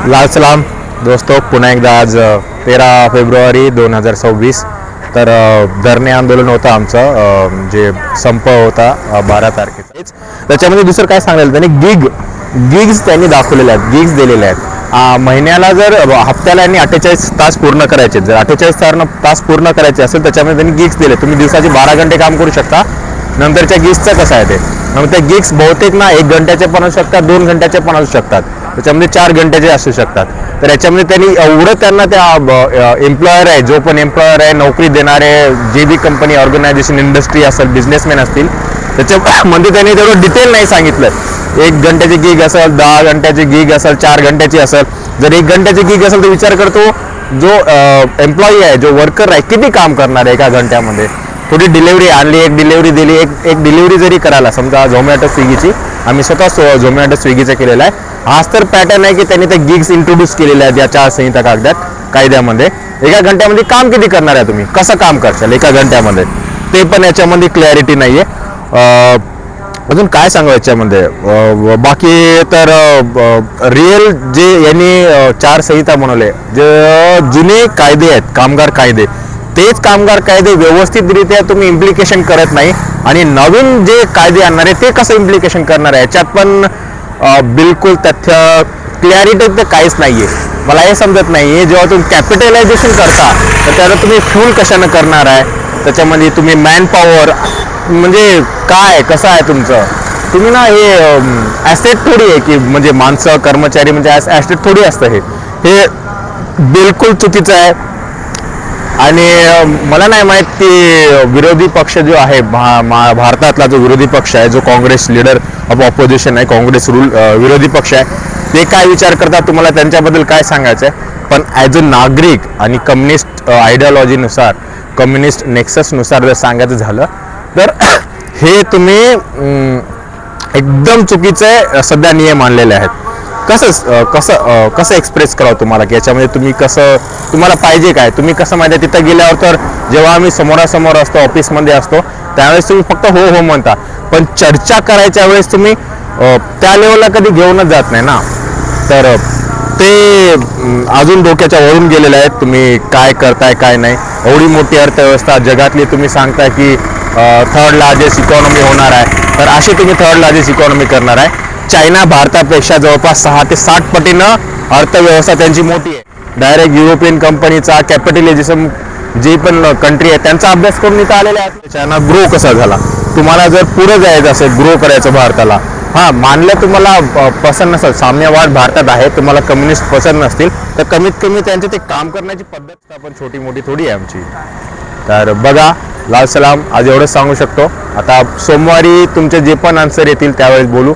लाल सलाम दोस्तों, पुन्हा एकदा आज 13 फेब्रुवारी 2026 तर धरणे आंदोलन होतं आमचं, जे संप होता 12 तारखेचा. त्याच्यामध्ये दुसरं काय सांगायला त्यांनी गिग्स त्यांनी दाखवलेले आहेत, गिग्स दिलेले आहेत. महिन्याला जर हप्त्याला यांनी 48 तास पूर्ण करायचे, जर 48 तास पूर्ण करायचे असेल त्याच्यामध्ये त्यांनी गिग्स दिले. तुम्ही दिवसाचे 12 घंटे काम करू शकता. नंतरच्या गिग्सचं कसं आहे ते, मग त्या गिग्स बहुतेक ना 1 घंट्याचे पण असू शकतात, 2 घंट्याचे पण असू शकतात, त्याच्यामध्ये 4 घंट्याचे असू शकतात. तर याच्यामध्ये त्यांनी एवढं त्यांना त्या एम्प्लॉयर आहे, जो पण एम्प्लॉयर आहे, नोकरी देणारे जे बी कंपनी, ऑर्गनायझेशन, इंडस्ट्री असेल, बिझनेसमॅन असतील, त्याच्यामध्ये त्यांनी तेवढं डिटेल नाही सांगितलं. 1 घंट्याची गिग असेल, 10 घंट्याची गिग असेल, 4 घंट्याची असेल. जर 1 घंट्याची गिग असेल तर विचार करतो जो एम्प्लॉई आहे, जो वर्कर आहे, किती काम करणार आहे 1 घंट्यामध्ये. थोडी डिलिव्हरी आणली, एक डिलिव्हरी दिली, एक डिलिव्हरी जरी करायला, समजा झोमॅटो स्विगीची, आम्ही स्वतः झोमॅटो स्विगीचं केलेलं आहे. हाच तर पॅटर्न आहे की त्यांनी ते गिग्स इंट्रोड्यूस केलेले आहेत या आचारसंहिता कायद्यामध्ये. 1 घंट्यामध्ये काम किती करणार आहे तुम्ही, कसं काम करशाल 1 घंट्यामध्ये, ते पण याच्यामध्ये क्लॅरिटी नाही आहे. अजून काय सांगू याच्यामध्ये, बाकी तर रिअल जे यांनी आचारसंहिता बनवले, जे जुने कायदे आहेत, कामगार कायदे, तेच कामगार कायदे व्यवस्थितरित्या तुम्ही इम्प्लिकेशन करत नाही. आणि नवीन जे कायदे आणणार आहे ते कसं इम्प्लिकेशन करणार आहे, याच्यात पण बिलकुल तथ्य क्लॅरिटी तर काहीच नाही आहे. मला हे समजत नाही आहे, जेव्हा तुम्ही कॅपिटलायझेशन करता तर त्याला तुम्ही फ्यूल कशानं करणार आहे, त्याच्यामध्ये तुम्ही मॅन पॉवर म्हणजे काय, कसं आहे तुमचं, तुम्ही ना हे ॲसेट थोडी आहे की म्हणजे माणसं कर्मचारी म्हणजे ॲसेट थोडी असतं. हे बिलकुल चुकीचं आहे. आणि मला नाही माहीत की विरोधी पक्ष जो आहे, भारतातला जो विरोधी पक्ष आहे, जो काँग्रेस लीडर ऑफ ऑपोजिशन आहे, काँग्रेस विरोधी पक्ष आहे, ते काय विचार करतात, तुम्हाला त्यांच्याबद्दल काय सांगायचं आहे. पण ॲज अ नागरिक आणि कम्युनिस्ट आयडिओलॉजीनुसार, कम्युनिस्ट नेक्ससनुसार जर सांगायचं झालं तर हे तुम्ही एकदम चुकीचं आहे. सध्या नियम आणलेले आहेत. कसं एक्सप्रेस करावं तुम्हाला की याच्यामध्ये तुम्ही कसं, तुम्हाला पाहिजे काय, तुम्ही कसं माहिती आहे. तिथं गेल्यावर तर जेव्हा आम्ही समोरासमोर असतो, ऑफिसमध्ये असतो, त्यावेळेस तुम्ही फक्त हो हो म्हणता, पण चर्चा करायच्या वेळेस तुम्ही त्या लेवलला कधी घेऊनच जात नाही ना. तर ते अजून डोक्याच्या वळून गेलेले आहेत. तुम्ही काय करताय काय नाही. एवढी मोठी अर्थव्यवस्था जगातली, तुम्ही सांगताय की 3rd लार्जेस्ट इकॉनॉमी होणार आहे, तर अशी तुम्ही 3rd लार्जेस्ट इकॉनॉमी करणार आहे. चायना भारतापेक्षा जवळपास 6 ते 7 पटीनं अर्थव्यवस्था त्यांची मोठी आहे. डायरेक्ट युरोपियन कंपनीचा कॅपिटलिझम जी पण कंट्री आहे त्यांचा अभ्यास करून इथं आलेला आहे. चायना ग्रो कसा झाला. तुम्हाला जर पुढं जायचं असेल, ग्रो करायचं भारताला, हां मानलं तुम्हाला पसंत नसेल, साम्यवाद भारतात आहे, तुम्हाला कम्युनिस्ट पसंत नसतील, तर कमीत कमी त्यांचे ते काम करण्याची पद्धत आपण छोटी मोठी थोडी आहे आमची. तर बघा, लाल सलाम, आज एवढंच सांगू शकतो. आता सोमवारी तुमचे जे पण आन्सर येतील त्यावेळेस बोलू.